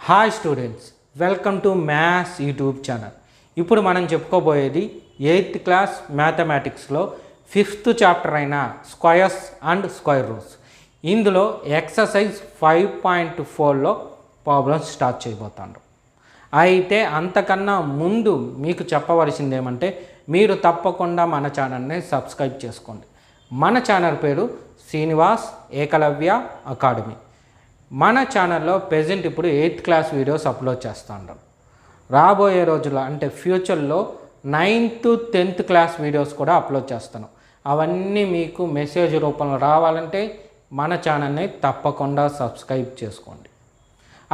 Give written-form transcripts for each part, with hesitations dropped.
Hi students, welcome to maths YouTube channel. ఇప్పుడు మనం చెప్పుకోబోయేది 8th class మ్యాథమెటిక్స్లో 5th chapter అయిన squares and square roots. ఇందులో exercise 5.4లో problems start చేయబోతాను. అయితే అంతకన్నా ముందు మీకు చెప్పవలసింది ఏమంటే, మీరు తప్పకుండా మన ఛానల్ని సబ్స్క్రైబ్ చేసుకోండి. మన ఛానల్ పేరు శ్రీనివాస్ ఏకలవ్య అకాడమీ. మన ఛానల్లో ప్రెజెంట్ ఇప్పుడు 8th క్లాస్ వీడియోస్ అప్లోడ్ చేస్తాను. రాబోయే రోజుల్లో అంటే ఫ్యూచర్లో 9th 10th క్లాస్ వీడియోస్ కూడా అప్లోడ్ చేస్తాను. అవన్నీ మీకు మెసేజ్ రూపంలో రావాలంటే మన ఛానల్ని తప్పకుండా సబ్స్క్రైబ్ చేసుకోండి.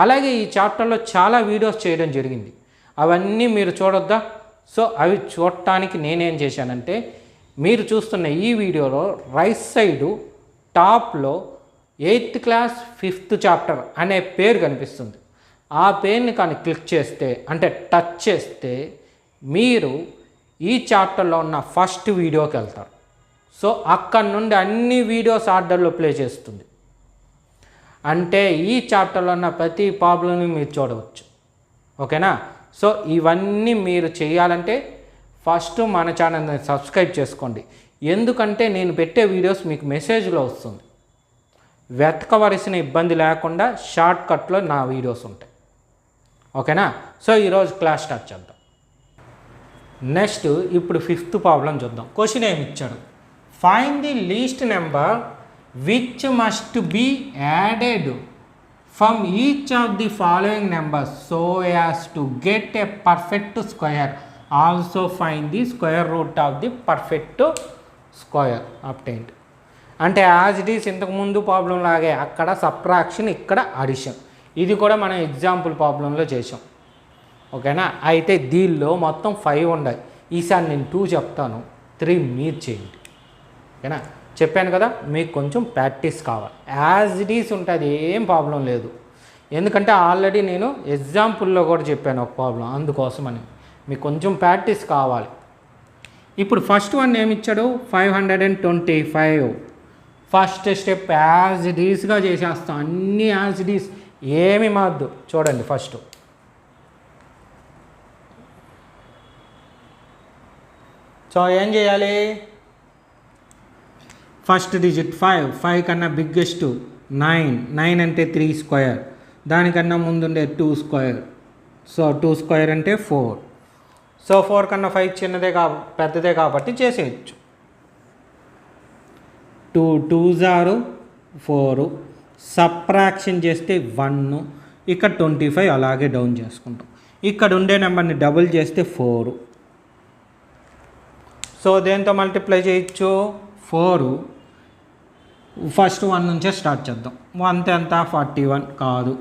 అలాగే ఈ చాప్టర్లో చాలా వీడియోస్ చేయడం జరిగింది, అవన్నీ మీరు చూడొద్దా? సో అవి చూడటానికి నేనేం చేశానంటే, మీరు చూస్తున్న ఈ వీడియోలో రైట్ సైడు టాప్లో 8th క్లాస్ 5th చాప్టర్ అనే పేరు కనిపిస్తుంది. ఆ పేరుని కానీ క్లిక్ చేస్తే, అంటే టచ్ చేస్తే, మీరు ఈ చాప్టర్లో ఉన్న ఫస్ట్ వీడియోకి వెళ్తారు. సో అక్కడి నుండి అన్ని వీడియోస్ ఆర్డర్లో ప్లే చేస్తుంది. అంటే ఈ చాప్టర్లో ఉన్న ప్రతి ప్రాబ్లమ్ని మీరు చూడవచ్చు. ఓకేనా? సో ఇవన్నీ మీరు చేయాలంటే ఫస్ట్ మన ఛానల్ని సబ్స్క్రైబ్ చేసుకోండి. ఎందుకంటే నేను పెట్టే వీడియోస్ మీకు మెసేజ్లో వస్తుంది. వెతకవలసిన ఇబ్బంది లేకుండా షార్ట్ కట్లో నా వీడియోస్ ఉంటాయి. ఓకేనా? సో ఈరోజు క్లాస్ స్టార్ట్ చేద్దాం. నెక్స్ట్ ఇప్పుడు 5th ప్రాబ్లం చూద్దాం. క్వశ్చన్ ఏమి ఇచ్చాడు? Find the least number which must be added from each of the following numbers so as to get a perfect square. Also find the square root of the perfect square obtained. అంటే as it is ఇంతకుముందు problem లాగే అక్కడ subtraction, ఇక్కడ addition. ఇది కూడా మనం example ప్రాబ్లంలో చేసాం. ఓకేనా? అయితే దీనిలో మొత్తం 5 ఉన్నాయి. ఈసారి నేను 2 చెప్తాను, 3 మీరు చేయండి. ఓకేనా? చెప్పాను కదా, మీకు కొంచెం ప్రాక్టీస్ కావాలి. యాజ్ ఇట్ ఈస్ ఉంటుంది, ఏం ప్రాబ్లం లేదు. ఎందుకంటే ఆల్రెడీ నేను ఎగ్జాంపుల్లో కూడా చెప్పాను ఒక ప్రాబ్లం, అందుకోసమని మీకు కొంచెం ప్రాక్టీస్ కావాలి. ఇప్పుడు ఫస్ట్ వన్ ఏమి ఇచ్చాడు? 525. ఫస్ట్ స్టెప్ యాజ్ ఇట్ ఈస్గా చేసేస్తాం, అన్నీ యాజ్ ఇట్ ఈస్, ఏమి మాద్దు. చూడండి ఫస్ట్ సో ఏం చేయాలి? ఫస్ట్ డిజిట్ 5 కన్నా బిగ్గెస్ట్ 9 అంటే 3 స్క్వేర్, దానికన్నా ముందుండే 2 స్క్వేర్. సో 2 స్క్వేర్ అంటే 4. సో 4 కన్నా 5 చిన్నదే పెద్దదే కాబట్టి చేసేయచ్చు. 2 2s are 4. సబ్ట్రాక్షన్ చేస్తే 1. ఇక్కడ 25 అలాగే డౌన్ చేసుకుంటాం. ఇక్కడ ఉండే నెంబర్ని డబుల్ చేస్తే 4. సో దేంతో మల్టిప్లై చేయొచ్చు? 4. ఫస్ట్ 1 నుంచే స్టార్ట్ చేద్దాం. 1 ఎంత? 41 కాదు.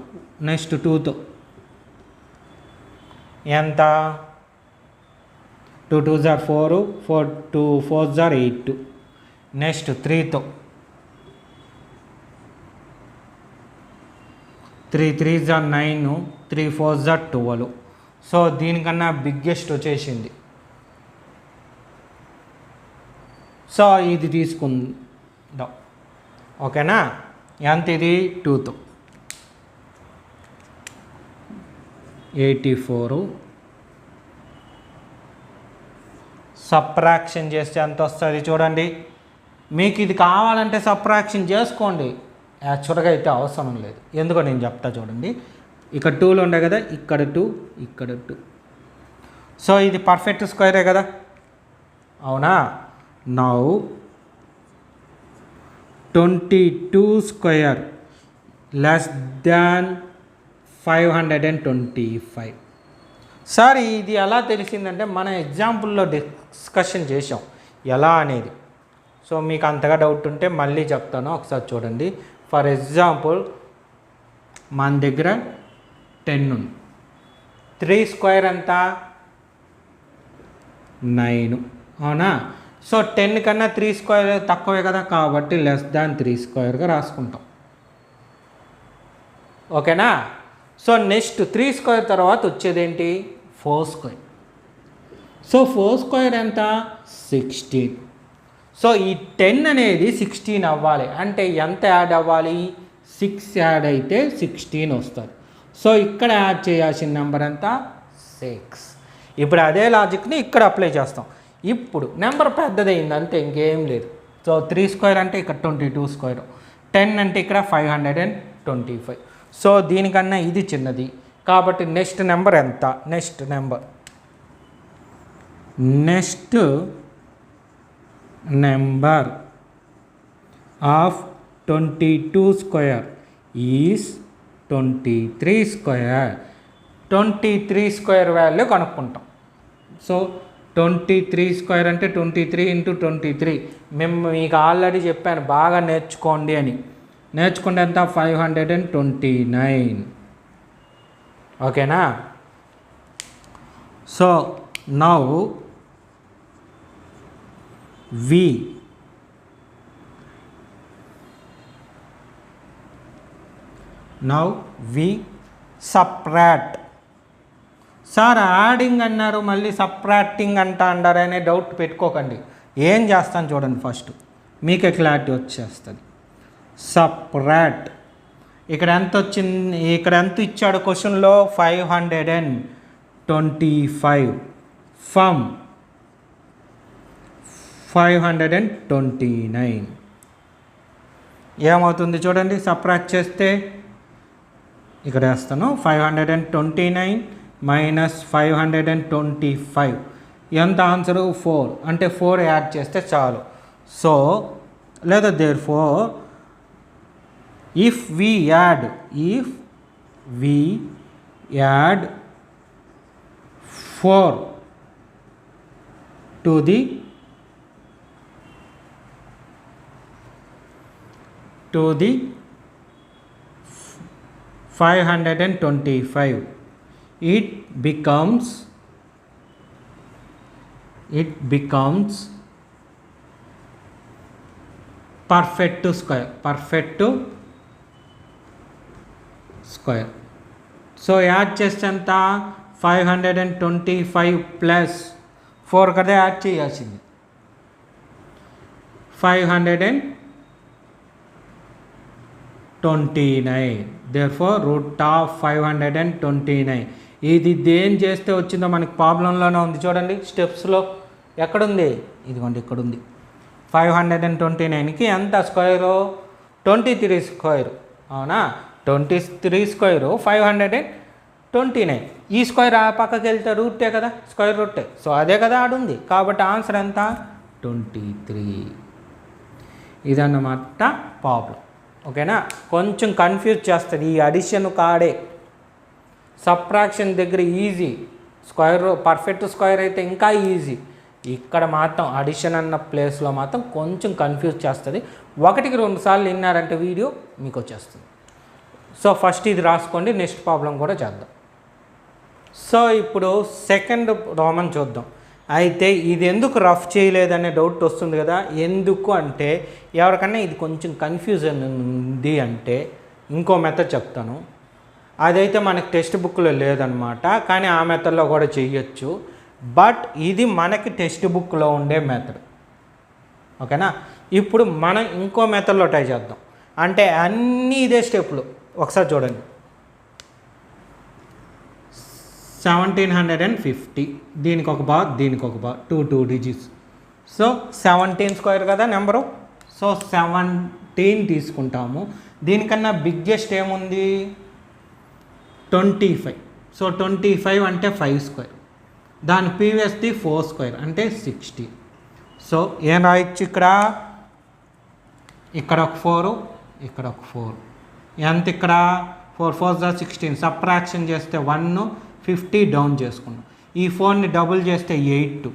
నెక్స్ట్ 2తో ఎంత? 2 2s are 4, 2 4s are 8. Next 3తో 3 3s are 9, 3 4s are 12. So దీనికన్నా బిగ్గెస్ట్ వచ్చేసింది. సో ఇది తీసుకుందాం. ఓకేనా? ఎంత ఇది? 2తో 84. సబ్ట్రాక్షన్ చేస్తే ఎంత వస్తుంది చూడండి. మీకు ఇది కావాలంటే సబ్ట్రాక్షన్ చేసుకోండి, యాక్చువల్గా అయితే అవసరం లేదు. ఎందుకో నేను చెప్తా చూడండి. ఇక్కడ 2లు ఉండే కదా, ఇక్కడ 2, ఇక్కడ 2. సో ఇది పర్ఫెక్ట్ స్క్వేరే కదా, అవునా? Now 22 square less than 525. Sir ఇది ఎలా తెలిసిందంటే, మన ఎగ్జాంపుల్లో డిస్కషన్ చేసాం ఎలా అనేది. సో మీకు అంతగా డౌట్ ఉంటే మళ్ళీ చెప్తాను, ఒకసారి చూడండి. ఫర్ ఎగ్జాంపుల్ మన దగ్గర 10 ఉంది. 3 స్క్వేర్ ఎంత? 9, అవునా? సో 10 కన్నా 3 స్క్వేర్ తక్కువే కదా, కాబట్టి లెస్ దాన్ 3 స్క్వేర్గా రాసుకుంటాం. ఓకేనా? సో నెక్స్ట్ 3 స్క్వేర్ తర్వాత వచ్చేదేంటి? 4 స్క్వేర్. సో 4 స్క్వేర్ ఎంత? 16. సో ఈ 10 అనేది 16 అవ్వాలి. అంటే ఎంత యాడ్ అవ్వాలి? 6 యాడ్ అయితే 16 వస్తుంది. సో ఇక్కడ యాడ్ చేయాల్సిన నెంబర్ ఎంత 6. ఇప్పుడు అదే లాజిక్ని ఇక్కడ అప్లై చేస్తాం. ఇప్పుడు నెంబర్ పెద్దదైంది అంతే, ఇంకేం లేదు. సో 3 స్క్వేర్ అంటే ఇక్కడ 22 స్క్వేర్, 10 అంటే ఇక్కడ 525. సో దీనికన్నా ఇది చిన్నది కాబట్టి నెక్స్ట్ నెంబర్ ఎంత? Next number of 22 square is 23 square. 23 square value కనుక్కుంటాం. సో 23 స్క్వేర్ అంటే 23 ఇంటూ 23. మేము మీకు ఆల్రెడీ చెప్పాను బాగా నేర్చుకోండి అని. నేర్చుకుంటే ఎంత? 529. ఓకేనా? So now we subtract. Sir adding అన్నారు మళ్ళీ సప్రాక్టింగ్ అంటారు అనే డౌట్ పెట్టుకోకండి. ఏం చేస్తాను చూడండి, ఫస్ట్ మీకే క్లారిటీ వచ్చేస్తుంది. సప్రాక్ట్ ఇక్కడ ఎంత వచ్చింది? ఇక్కడ ఎంత ఇచ్చాడు క్వశ్చన్లో? 525 ఫ్రమ్ 529. ఏమవుతుంది చూడండి, సప్రాక్ట్ చేస్తే ఇక్కడ వేస్తాను. 529 మైనస్ 525 ఎంత ఆన్సరు? 4. అంటే 4 యాడ్ చేస్తే చాలు. సో లేదా therefore if we add 4 to the 525, it becomes perfect square. So add చేస్తే ఎంత? 525 ప్లస్ 4 కదా యాడ్ చేయాల్సింది. 529. therefore root of 529. ఇది దేని చేస్తే వచ్చిందో మనకి ప్రాబ్లంలోనే ఉంది చూడండి. స్టెప్స్లో ఎక్కడుంది? ఇదిగోండి ఇక్కడ ఉంది. 529కి ఎంత స్క్వేరు? 23 స్క్వేర్. అవునా? 23 స్క్వేరు 529. ఈ స్క్వేర్ ఆ పక్కకి వెళ్తే రూటే కదా, స్క్వేర్ రూటే. సో అదే కదా ఆడుంది. కాబట్టి ఆన్సర్ ఎంత? 23. ఇదన్నమాట ప్రాబ్లం. ఓకేనా? కొంచెం కన్ఫ్యూజ్ చేస్తుంది ఈ అడిషన్ కాడే. సబ్ట్రాక్షన్ దగ్గర ఈజీ, స్క్వేర్ పర్ఫెక్ట్ స్క్వేర్ అయితే ఇంకా ఈజీ. ఇక్కడ మాత్రం అడిషన్ అన్న ప్లేస్లో మాత్రం కొంచెం కన్ఫ్యూజ్ చేస్తుంది. 1కి 2 సార్లు విన్నారంటే వీడియో మీకు వచ్చేస్తుంది. సో ఫస్ట్ ఇది రాసుకోండి, నెక్స్ట్ ప్రాబ్లం కూడా చేద్దాం. సో ఇప్పుడు సెకండ్ రోమన్ చూద్దాం. అయితే ఇది ఎందుకు రఫ్ చేయలేదనే డౌట్ వస్తుంది కదా. ఎందుకు అంటే ఎవరికన్నా ఇది కొంచెం కన్ఫ్యూజన్ ఉంది అంటే ఇంకో మెథడ్ చెప్తాను. అదైతే మనకి టెక్స్ట్ బుక్లో లేదనమాట, కానీ ఆ మెథడ్లో కూడా చేయొచ్చు. బట్ ఇది మనకి టెక్స్ట్ బుక్లో ఉండే మెథడ్. ఓకేనా? ఇప్పుడు మనం ఇంకో మెథడ్లో ట్రై చేద్దాం. అంటే అన్నీ ఇదే స్టెప్లు. ఒకసారి చూడండి. 1750 దీనికి ఒక బార్, దీనికి ఒక బార్, 2 డిజిట్స్. సో 17 స్క్వేర్ కదా నెంబరు. సో 17 తీసుకుంటాము. దీనికన్నా బిగ్గెస్ట్ ఏముంది? 25. సో 25 అంటే 5 స్క్వేర్. దాని ప్రీవియస్ది 4 స్క్వేర్ అంటే 60. సో ఏం రాయొచ్చు ఇక్కడ? ఇక్కడ ఒక 4, ఇక్కడ ఒక 4. ఎంత ఇక్కడ? 4 4 16. సబ్ట్రాక్షన్ చేస్తే 1, 50 డౌన్ చేసుకున్నాం. ఈ 4ని డబుల్ చేస్తే 8,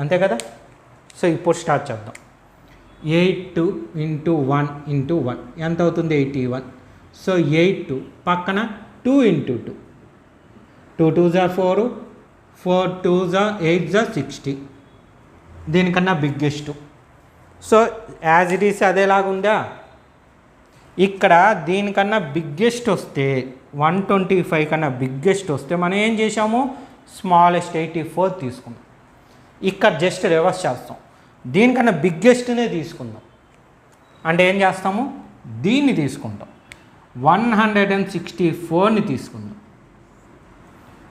అంతే కదా. సో ఇప్పుడు స్టార్ట్ చేద్దాం. 8 ఇంటూ 1 ఇంటూ 1 ఎంత అవుతుంది? 81. సో 8 పక్కన 2 ఇంటూ 2, 2 2 = 4, 4 2 = 8 60. దీనికన్నా biggest. So as it is అదేలాగుందా? ఇక్కడ దీనికన్నా బిగ్గెస్ట్ వస్తే 125 కన్నా బిగ్గెస్ట్ వస్తే మనం ఏం చేసాము? స్మాలెస్ట్ 84 తీసుకున్నాం. ఇక్కడ జస్ట్ రివర్స్ చేస్తాం. దీనికన్నా బిగ్గెస్ట్నే తీసుకుందాం. అంటే ఏం చేస్తాము? దీన్ని తీసుకుంటాం. 164ని తీసుకుందాం.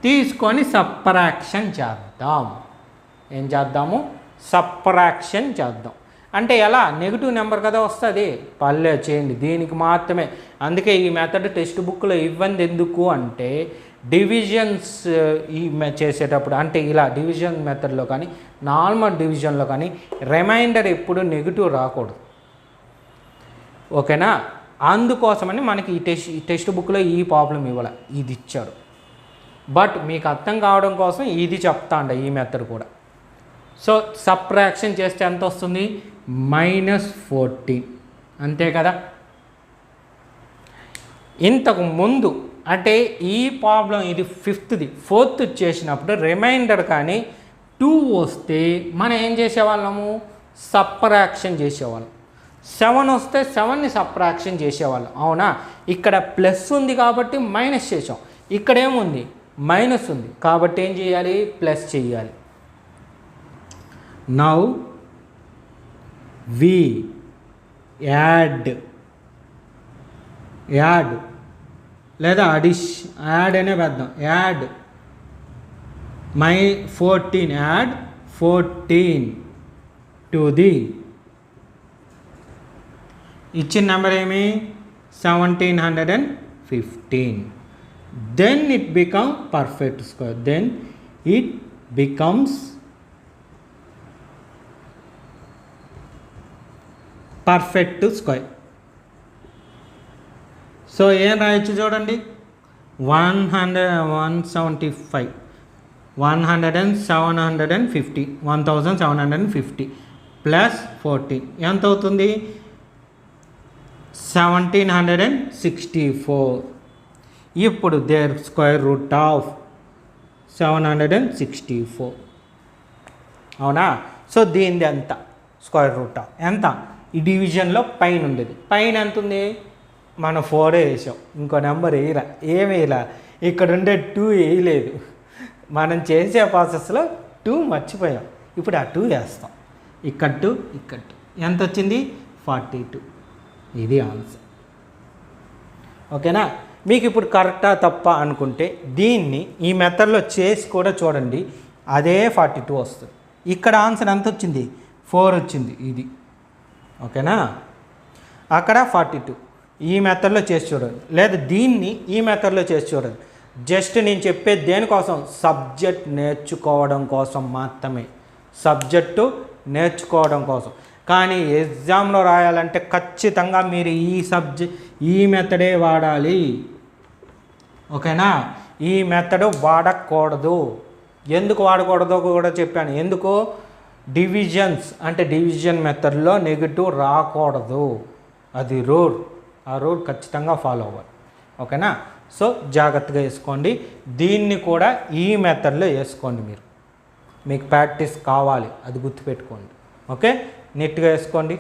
తీసుకొని సబ్ట్రాక్షన్ చేద్దాం. ఏం చేద్దాము? సబ్ట్రాక్షన్ చేద్దాం. అంటే ఎలా? నెగిటివ్ నెంబర్ కదా వస్తుంది. పల్లె చేయండి, దీనికి మాత్రమే. అందుకే ఈ మెథడ్ టెక్స్ట్ బుక్లో ఇవ్వండి. ఎందుకు అంటే డివిజన్స్ చేసేటప్పుడు, అంటే ఇలా డివిజన్ మెథడ్లో కానీ నార్మల్ డివిజన్లో కానీ రిమైండర్ ఎప్పుడు నెగిటివ్ రాకూడదు. ఓకేనా? అందుకోసమని మనకి ఈ టెక్స్ట్ బుక్లో ఈ ప్రాబ్లం ఇవ్వాలి, ఇది ఇచ్చారు. బట్ మీకు అర్థం కావడం కోసం ఇది చెప్తా అండి ఈ మెథడ్ కూడా. సో సబ్ట్రాక్షన్ చేస్తే ఎంత వస్తుంది? -14. అంతే కదా. ఇంతకు ముందు అంటే ఈ ప్రాబ్లం ఇది 5th, 4th చేసినప్పుడు రిమైండర్ కానీ 2 వస్తే మనం ఏం చేసేవాళ్ళము? సబ్ట్రాక్షన్ చేసేవాళ్ళం. 7 వస్తే 7ని సబ్ట్రాక్షన్ చేసేవాళ్ళం. అవునా? ఇక్కడ ప్లస్ ఉంది కాబట్టి మైనస్ చేసాం. ఇక్కడ ఏముంది? మైనస్ ఉంది కాబట్టి ఏం చేయాలి? ప్లస్ చేయాలి. నౌ వి యాడ్ లేదా యాడ్ అనే పెద్దాం. యాడ్ 14, యాడ్ 14 టు ది ఇచ్చిన నెంబర్ ఏమి? 1715. Then it becomes perfect square. Then it becomes perfect square. So ఏం రాయొచ్చు చూడండి. 175 1750 ప్లస్ 14 ఎంత అవుతుంది? 1764. ఇప్పుడు దేర్ స్క్వేర్ రూట్ ఆఫ్ 764. అవునా? సో దీనిది ఎంత? స్క్వేర్ రూట్ ఆఫ్ ఎంత? ఈ డివిజన్లో పైన ఉండేది. పైన ఎంత ఉంది? మనం 4 వేసాం. ఇంకో నెంబర్ వేయరా? ఏం వేయలా. ఇక్కడ ఉండే 2 వేయలేదు. మనం చేసే ప్రాసెస్లో 2 మర్చిపోయాం. ఇప్పుడు ఆ 2 వేస్తాం. ఇక్కడ 2 ఇక్కడ 2 ఎంత వచ్చింది? 42. ఇది ఆన్సర్. ఓకేనా? మీకు ఇప్పుడు కరెక్టా తప్ప అనుకుంటే దీన్ని ఈ మెథడ్లో చేసి కూడా చూడండి. అదే 42 వస్తుంది. ఇక్కడ ఆన్సర్ ఎంత వచ్చింది? 4 వచ్చింది. ఇది ఓకేనా? అక్కడ 42. ఈ మెథడ్లో చేసి చూడండి, లేదా దీన్ని ఈ మెథడ్లో చేసి చూడండి. జస్ట్ నేను చెప్పేది దేనికోసం? సబ్జెక్ట్ నేర్చుకోవడం కోసం మాత్రమే. సబ్జెక్టు నేర్చుకోవడం కోసం. కానీ ఎగ్జామ్లో రాయాలంటే ఖచ్చితంగా మీరు ఈ మెథడే వాడాలి. ఓకేనా? ఈ మెథడ్ వాడకూడదు. ఎందుకు వాడకూడదో కూడా చెప్పాను. ఎందుకు? డివిజన్స్ అంటే డివిజన్ మెథడ్లో నెగిటివ్ రాకూడదు. అది రూల్. ఆ రూల్ ఖచ్చితంగా ఫాలో అవ్వాలి. ఓకేనా? సో జాగ్రత్తగా వేసుకోండి. దీన్ని కూడా ఈ మెథడ్లో వేసుకోండి. మీకు ప్రాక్టీస్ కావాలి, అది గుర్తుపెట్టుకోండి. ఓకే? నీట్గా వేసుకోండి.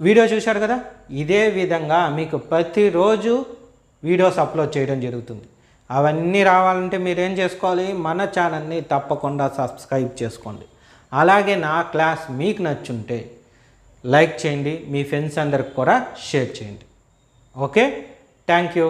వీడియో చూశారు కదా, ఇదే విధంగా మీకు ప్రతిరోజు వీడియోస్ అప్లోడ్ చేయడం జరుగుతుంది. అవన్నీ రావాలంటే మీరు ఏం చేసుకోవాలి? మన ఛానల్ని తప్పకుండా సబ్స్క్రైబ్ చేసుకోండి. అలాగే నా క్లాస్ మీకు నచ్చుంటే లైక్ చేయండి, మీ ఫ్రెండ్స్ అందరికి కూడా షేర్ చేయండి. ఓకే? Thank you.